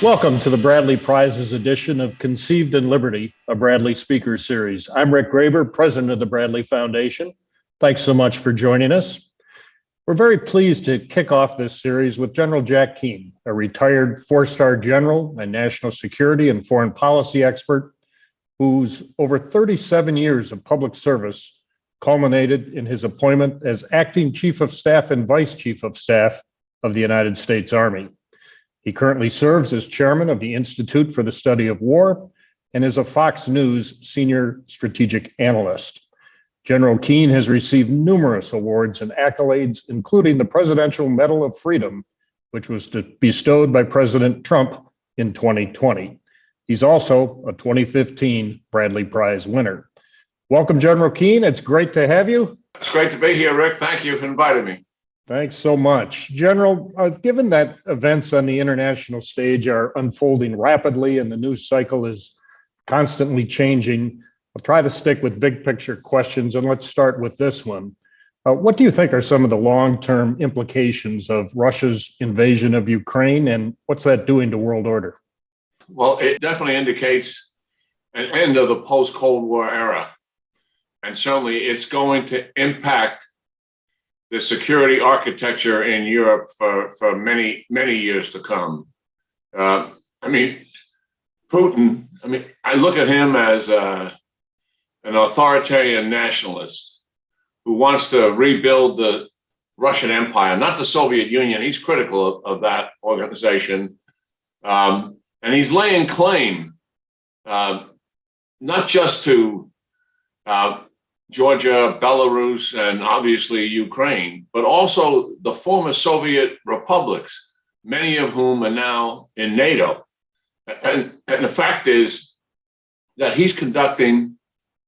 Welcome to the Bradley Prizes edition of Conceived in Liberty, a Bradley Speaker Series. I'm Rick Graber, president of the Bradley Foundation. Thanks so much for joining us. We're very pleased to kick off this series with General Jack Keane, a retired four-star general and national security and foreign policy expert whose over 37 years of public service culminated in his appointment as acting chief of staff and vice chief of staff of the United States Army. He currently serves as chairman of the Institute for the Study of War and is a Fox News senior strategic analyst. General Keane has received numerous awards and accolades, including the Presidential Medal of Freedom, which was bestowed by President Trump in 2020. He's also a 2015 Bradley Prize winner. Welcome, General Keane. It's great to have you. It's great to be here, Rick. Thank you for inviting me. Thanks so much. General, given that events on the international stage are unfolding rapidly and the news cycle is constantly changing, I'll try to stick with big picture questions, and let's start with this one. What do you think are some of the long-term implications of Russia's invasion of Ukraine, and what's that doing to world order? Well, it definitely indicates an end of the post-Cold War era. And certainly it's going to impact the security architecture in Europe for many, many years to come. Putin, I look at him as an authoritarian nationalist who wants to rebuild the Russian Empire, not the Soviet Union. He's critical of that organization. And he's laying claim not just to Georgia, Belarus, and obviously Ukraine, but also the former Soviet republics, many of whom are now in NATO. And the fact is that he's conducting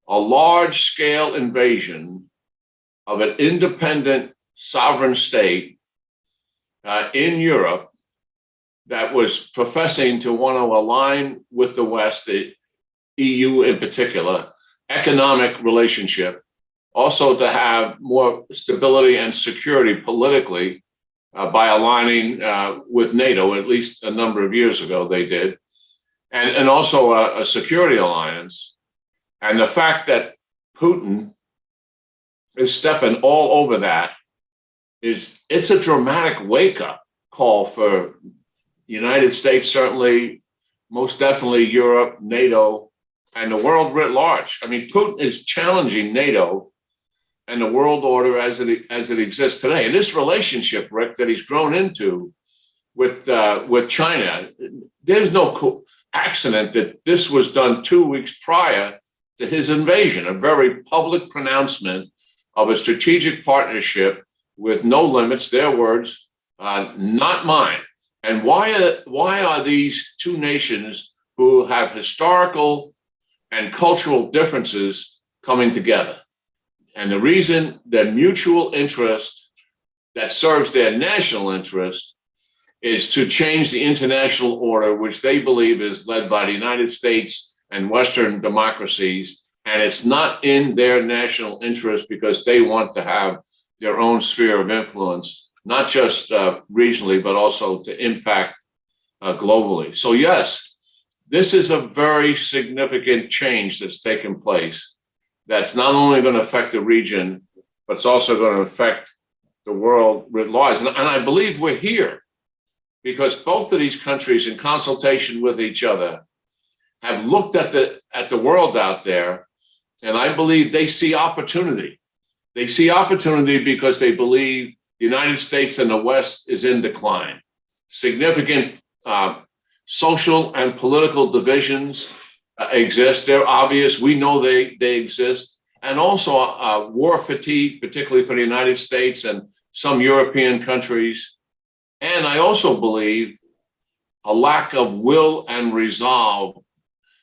a large-scale invasion of an independent sovereign state in Europe that was professing to want to align with the West, the EU in particular, economic relationship, also to have more stability and security politically by aligning with NATO, at least a number of years ago they did, and also a security alliance. And the fact that Putin is stepping all over that it's a dramatic wake-up call for the United States, certainly, most definitely Europe, NATO, and the world writ large. Putin is challenging NATO and the world order as it exists today. And this relationship, Rick, that he's grown into with China, there's no accident that this was done 2 weeks prior to his invasion, a very public pronouncement of a strategic partnership with no limits, their words, not mine. And why are these two nations who have historical and cultural differences coming together? And the reason, their mutual interest that serves their national interest is to change the international order, which they believe is led by the United States and Western democracies. And it's not in their national interest because they want to have their own sphere of influence, not just regionally, but also to impact globally. So yes, this is a very significant change that's taken place that's not only going to affect the region, but it's also going to affect the world writ large. And I believe we're here because both of these countries, in consultation with each other, have looked at the world out there, and I believe they see opportunity. They see opportunity because they believe the United States and the West is in decline. Significant social and political divisions exist. They're obvious. We know they exist. And also war fatigue, particularly for the United States and some European countries. And I also believe a lack of will and resolve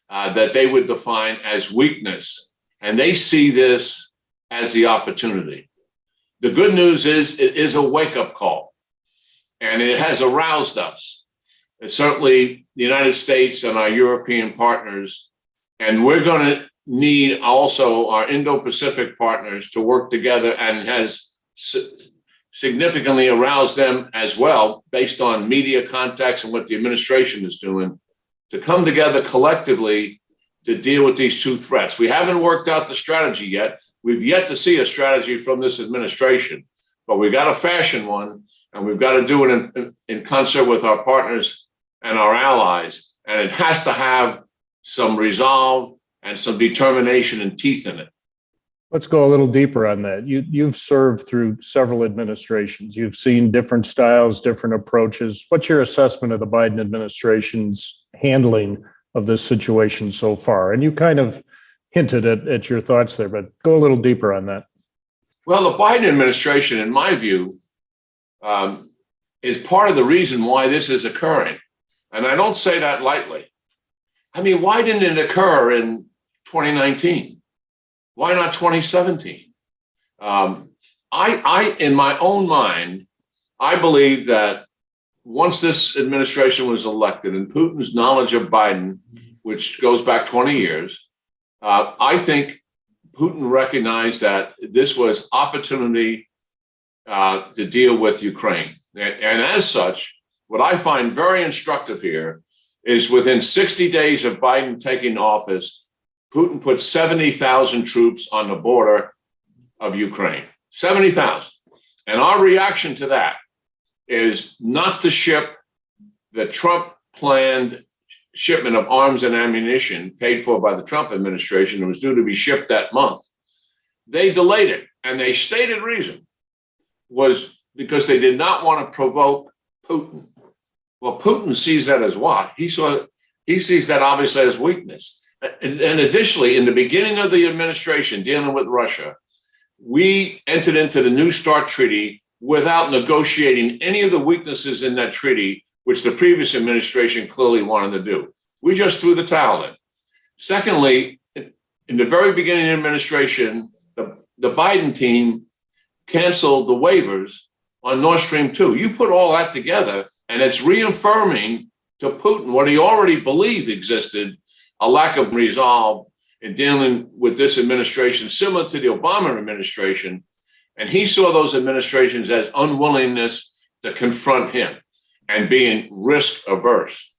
that they would define as weakness. And they see this as the opportunity. The good news is it is a wake-up call, and it has aroused us. It's certainly the United States and our European partners, and we're going to need also our Indo-Pacific partners to work together and has significantly aroused them as well, based on media contacts and what the administration is doing, to come together collectively to deal with these two threats. We haven't worked out the strategy yet. We've yet to see a strategy from this administration, but we've got to fashion one, and we've got to do it in concert with our partners and our allies. And it has to have some resolve and some determination and teeth in it. Let's go a little deeper on that. You've served through several administrations. You've seen different styles, different approaches. What's your assessment of the Biden administration's handling of this situation so far? And you kind of hinted at your thoughts there, but go a little deeper on that. Well, the Biden administration, in my view, is part of the reason why this is occurring. And I don't say that lightly. I mean, why didn't it occur in 2019? Why not 2017? I, in my own mind, I believe that once this administration was elected and Putin's knowledge of Biden, which goes back 20 years, I think Putin recognized that this was opportunity to deal with Ukraine. And as such, what I find very instructive here is within 60 days of Biden taking office, Putin put 70,000 troops on the border of Ukraine, 70,000. And our reaction to that is not to ship the Trump planned shipment of arms and ammunition paid for by the Trump administration. It was due to be shipped that month. They delayed it, and their stated reason was because they did not want to provoke Putin. Well, Putin sees that as what? He sees that obviously as weakness. And additionally, in the beginning of the administration dealing with Russia, we entered into the New START treaty without negotiating any of the weaknesses in that treaty, which the previous administration clearly wanted to do. We just threw the towel in. Secondly, in the very beginning of the administration, the Biden team canceled the waivers on Nord Stream 2. You put all that together, and it's reaffirming to Putin what he already believed existed, a lack of resolve in dealing with this administration, similar to the Obama administration. And he saw those administrations as unwillingness to confront him and being risk averse.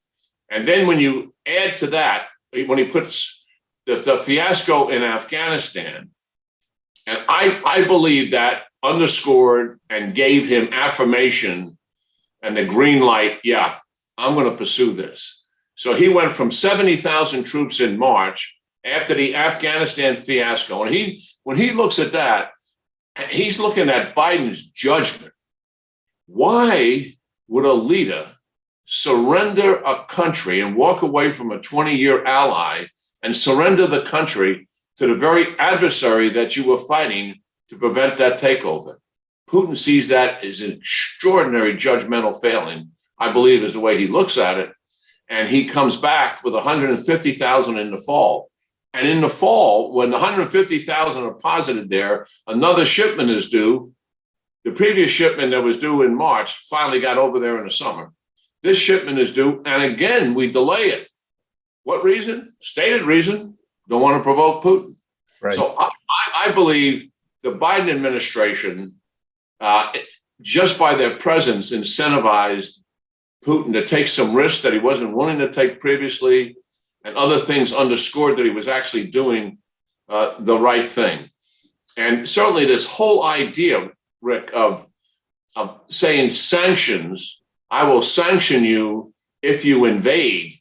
And then when you add to that, when he puts the fiasco in Afghanistan, and I believe that underscored and gave him affirmation and the green light, yeah, I'm going to pursue this. So he went from 70,000 troops in March after the Afghanistan fiasco. And when he looks at that, he's looking at Biden's judgment. Why would a leader surrender a country and walk away from a 20-year ally and surrender the country to the very adversary that you were fighting to prevent that takeover? Putin sees that as an extraordinary judgmental failing, I believe is the way he looks at it. And he comes back with 150,000 in the fall. And in the fall, when the 150,000 are posited there, another shipment is due. The previous shipment that was due in March finally got over there in the summer. This shipment is due, and again, we delay it. What reason? Stated reason, don't want to provoke Putin. Right. So I believe the Biden administration, just by their presence, incentivized Putin to take some risks that he wasn't willing to take previously, and other things underscored that he was actually doing the right thing. And certainly this whole idea, Rick, of saying sanctions, I will sanction you if you invade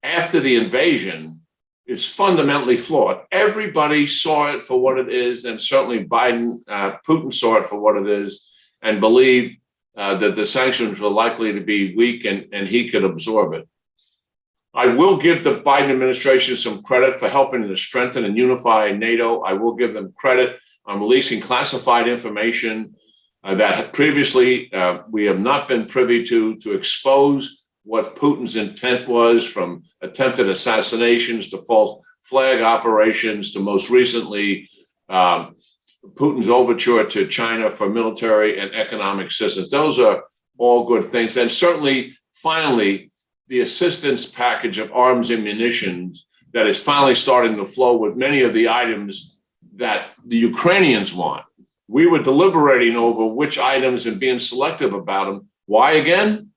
after the invasion, is fundamentally flawed. Everybody saw it for what it is, and certainly Putin saw it for what it is, and believed that the sanctions were likely to be weak and he could absorb it. I will give the Biden administration some credit for helping to strengthen and unify NATO. I will give them credit on releasing classified information that previously we have not been privy to expose what Putin's intent was, from attempted assassinations to false flag operations to most recently Putin's overture to China for military and economic assistance. Those are all good things. And certainly, finally, the assistance package of arms and munitions that is finally starting to flow with many of the items that the Ukrainians want. we were deliberating over which items and being selective about them. Why again?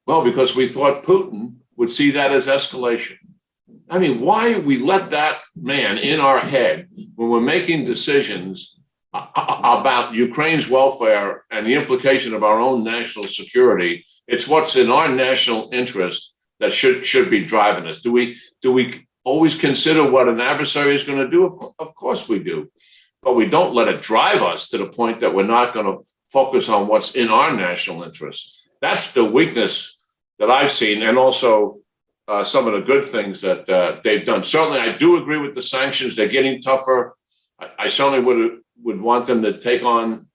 Well, because we thought Putin would see that as escalation. I mean, why we let that man in our head when we're making decisions about Ukraine's welfare and the implication of our own national security? It's what's in our national interest that should be driving us. Do we always consider what an adversary is going to do? Of course we do, but we don't let it drive us to the point that we're not going to focus on what's in our national interest. That's the weakness that I've seen, and also some of the good things that they've done. Certainly, I do agree with the sanctions. They're getting tougher. I certainly would want them to take on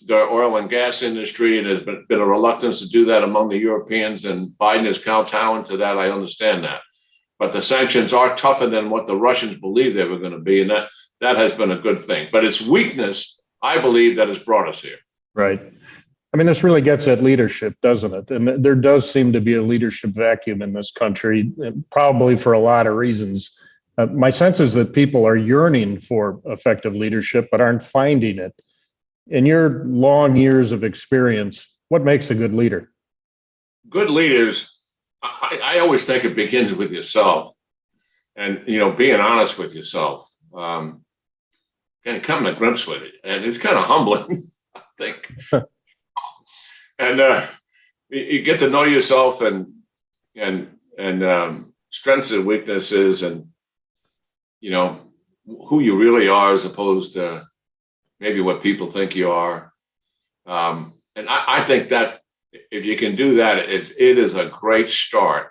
the oil and gas industry, and there's been a reluctance to do that among the Europeans, and Biden is kowtowing to that. I understand that. But the sanctions are tougher than what the Russians believed they were going to be, and that has been a good thing. But it's weakness, I believe, that has brought us here. Right. I mean, this really gets at leadership, doesn't it? And there does seem to be a leadership vacuum in this country, probably for a lot of reasons. My sense is that people are yearning for effective leadership, but aren't finding it. In your long years of experience, what makes a good leader? Good leaders, I always think it begins with yourself, and being honest with yourself, kind of coming to grips with it, and it's kind of humbling, I think. And you get to know yourself and strengths and weaknesses, and who you really are, as opposed to maybe what people think you are. And I think that if you can do that, it is a great start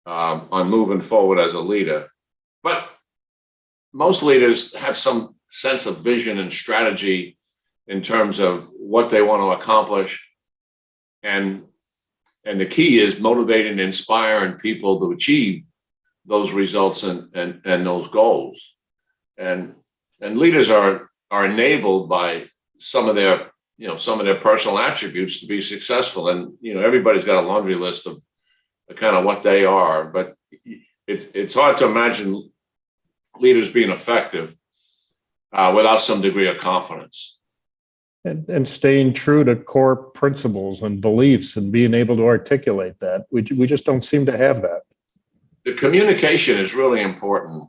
on moving forward as a leader. But most leaders have some sense of vision and strategy in terms of what they want to accomplish. And the key is motivating and inspiring people to achieve those results and those goals. And leaders are enabled by some of their personal attributes to be successful. And everybody's got a laundry list of kind of what they are, but it's hard to imagine leaders being effective without some degree of confidence. And staying true to core principles and beliefs and being able to articulate that. We just don't seem to have that. The communication is really important,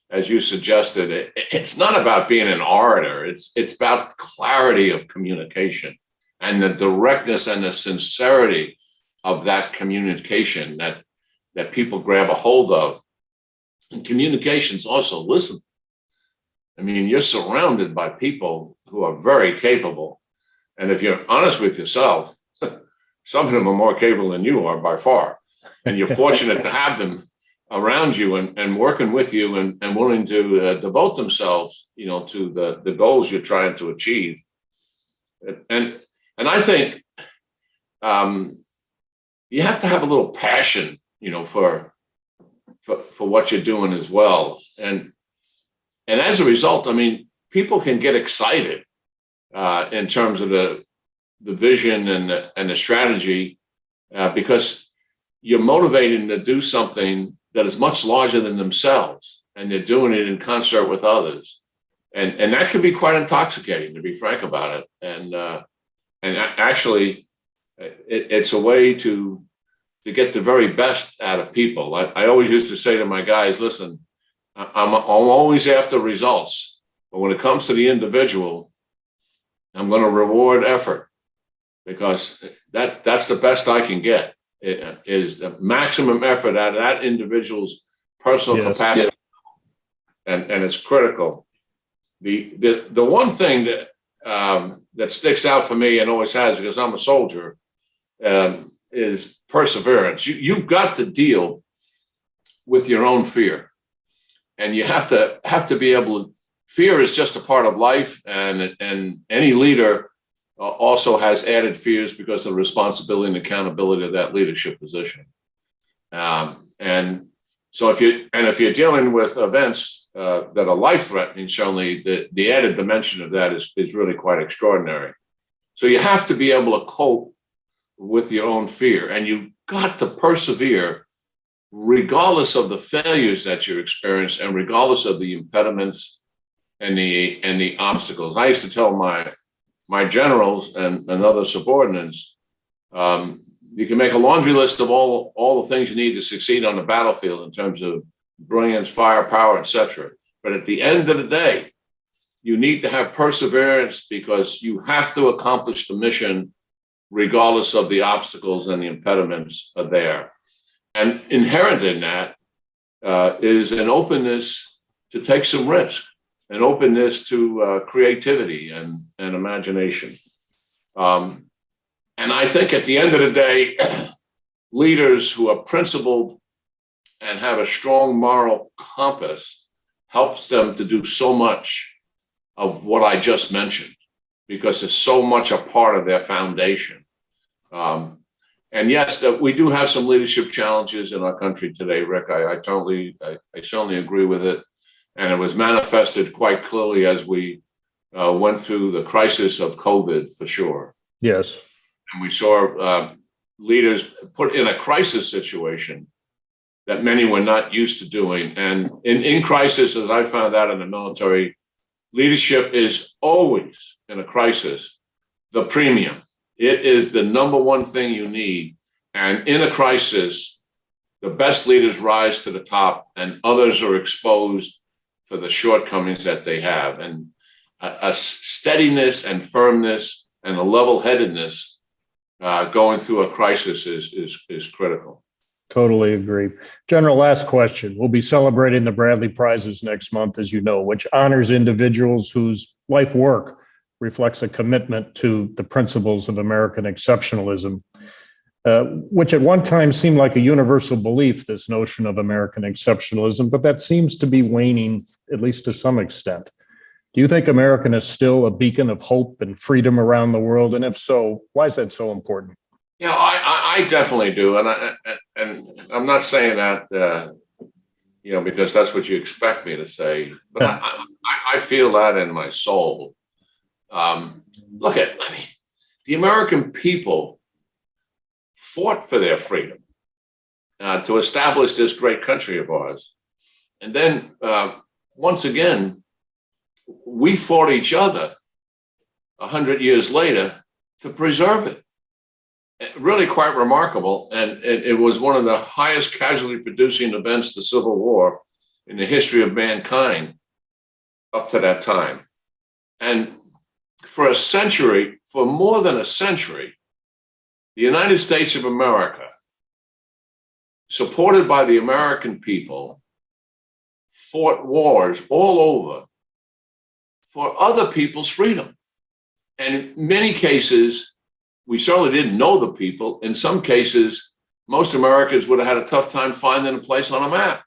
as you suggested. It's not about being an orator. It's about clarity of communication and the directness and the sincerity of that communication that people grab a hold of. And communications also listen. I mean, you're surrounded by people who are very capable. And if you're honest with yourself, some of them are more capable than you are by far. And you're fortunate to have them around you and working with you and willing to devote themselves, to the goals you're trying to achieve. And I think you have to have a little passion, for what you're doing as well. And as a result, I mean, people can get excited in terms of the vision and the strategy because you're motivating to do something that is much larger than themselves, and they're doing it in concert with others. And that can be quite intoxicating, to be frank about it. And actually, it's a way to get the very best out of people. I always used to say to my guys, listen, I'm always after results, but when it comes to the individual, I'm going to reward effort, because that's the best I can get. It is the maximum effort out of that individual's personal capacity, and it's critical. The one thing that sticks out for me, and always has, because I'm a soldier, is perseverance. You've got to deal with your own fear. And you have to be able to. Fear is just a part of life, and any leader also has added fears because of the responsibility and accountability of that leadership position. And so if you're dealing with events that are life-threatening, certainly the added dimension of that is really quite extraordinary. So you have to be able to cope with your own fear, and you've got to persevere regardless of the failures that you experience and regardless of the impediments and the obstacles. I used to tell my generals and other subordinates, you can make a laundry list of all the things you need to succeed on the battlefield in terms of brilliance, firepower, etc. But at the end of the day, you need to have perseverance, because you have to accomplish the mission regardless of the obstacles and the impediments are there. And inherent in that is an openness to take some risk, an openness to creativity and imagination. And I think at the end of the day, leaders who are principled and have a strong moral compass helps them to do so much of what I just mentioned, because it's so much a part of their foundation. And yes, we do have some leadership challenges in our country today, Rick. I certainly agree with it. And it was manifested quite clearly as we went through the crisis of COVID, for sure. Yes. And we saw leaders put in a crisis situation that many were not used to doing. And in crisis, as I found out in the military, leadership is always, in a crisis, the premium. It is the number one thing you need. And in a crisis, the best leaders rise to the top and others are exposed for the shortcomings that they have. And a steadiness and firmness and a level-headedness going through a crisis is critical. Totally agree. General, last question. We'll be celebrating the Bradley Prizes next month, as you know, which honors individuals whose life work reflects a commitment to the principles of American exceptionalism, which at one time seemed like a universal belief, this notion of American exceptionalism, but that seems to be waning, at least to some extent. Do you think America is still a beacon of hope and freedom around the world? And if so, why is that so important? Yeah, I definitely do. And I'm not saying that, because that's what you expect me to say, but I feel that in my soul. Look the American people fought for their freedom to establish this great country of ours. And then once again, we fought each other 100 years later to preserve it. Really quite remarkable. And it was one of the highest casualty producing events, the Civil War, in the history of mankind up to that time. And for more than a century, the United States of America, supported by the American people, fought wars all over for other people's freedom. And in many cases, we certainly didn't know the people. In some cases, most Americans would have had a tough time finding a place on a map.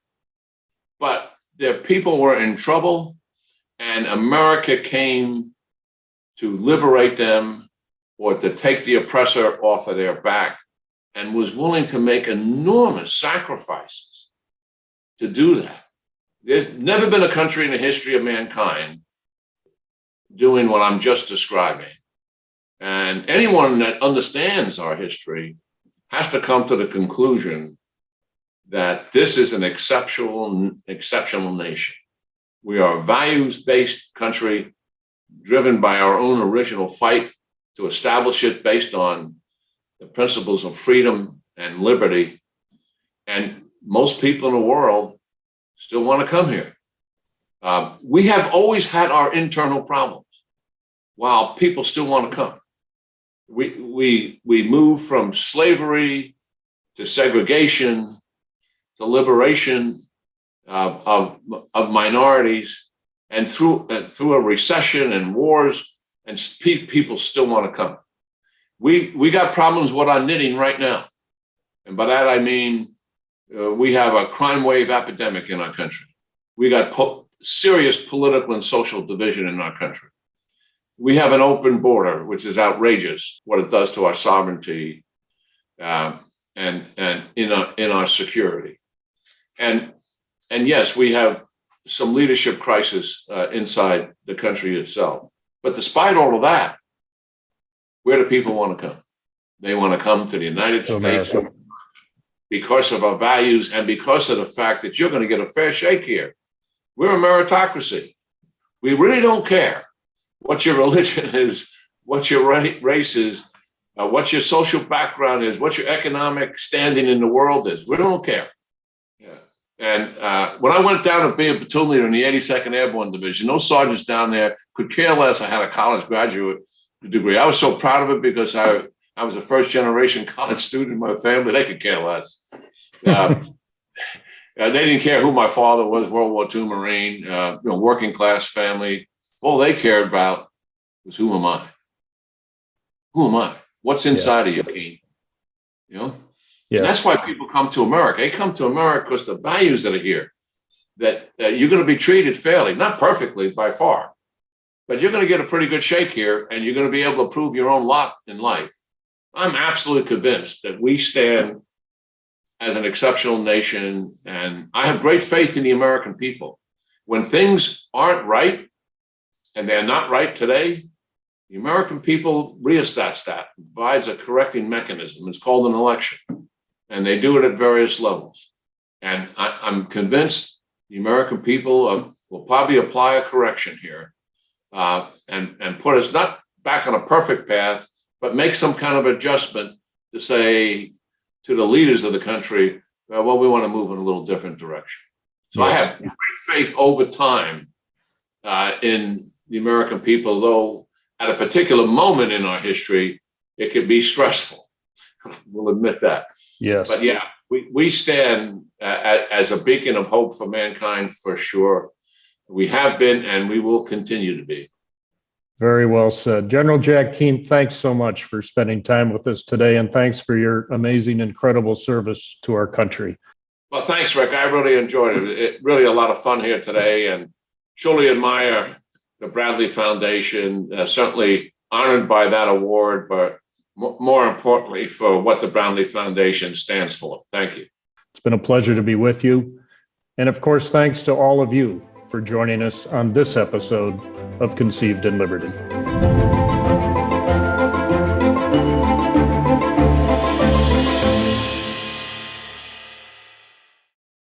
But their people were in trouble, and America came to liberate them or to take the oppressor off of their back, and was willing to make enormous sacrifices to do that. There's never been a country in the history of mankind doing what I'm just describing. And anyone that understands our history has to come to the conclusion that this is an exceptional nation. We are a values-based country driven by our own original fight to establish it based on the principles of freedom and liberty. And most people in the world still want to come here. We have always had our internal problems while people still want to come. We move from slavery to segregation to liberation of minorities, and through a recession and wars, and people still want to come. We got problems with our knitting right now, and by that I mean we have a crime wave epidemic in our country. We got serious political and social division in our country. We have an open border, which is outrageous what it does to our sovereignty and in our security. And yes, we have some leadership crisis inside the country itself. But despite all of that, where do people want to come? They want to come to the United States because of our values and because of the fact that you're going to get a fair shake here. We're a meritocracy. We really don't care what your religion is, what your race is, what your social background is, what your economic standing in the world is. We don't care. Yeah. And when I went down to be a platoon leader in the 82nd Airborne Division, those sergeants down there could care less. I had a college graduate degree. I was so proud of it because I was a first generation college student in my family. They could care less. They didn't care who my father was, World War II Marine, working class family. All they cared about was, who am I? Who am I? What's inside of you, Keane? Yes. And that's why people come to America. They come to America because the values that are here, that you're going to be treated fairly, not perfectly by far, but you're going to get a pretty good shake here, and you're going to be able to prove your own lot in life. I'm absolutely convinced that we stand as an exceptional nation, and I have great faith in the American people. When things aren't right, and they're not right today, the American people reassess that, provides a correcting mechanism. It's called an election, and they do it at various levels. And I'm convinced the American people will probably apply a correction here and put us not back on a perfect path, but make some kind of adjustment to say to the leaders of the country, well, we want to move in a little different direction. So I have great faith over time in the American people, though at a particular moment in our history, it could be stressful. We'll admit that. Yes. But yeah, we stand as a beacon of hope for mankind for sure. We have been, and we will continue to be. Very well said. General Jack Keane, thanks so much for spending time with us today, and thanks for your amazing, incredible service to our country. Well, thanks, Rick. I really enjoyed it. It really a lot of fun here today, and truly admire the Bradley Foundation, certainly honored by that award, but more importantly, for what the Bradley Foundation stands for. Thank you. It's been a pleasure to be with you. And of course, thanks to all of you for joining us on this episode of Conceived in Liberty.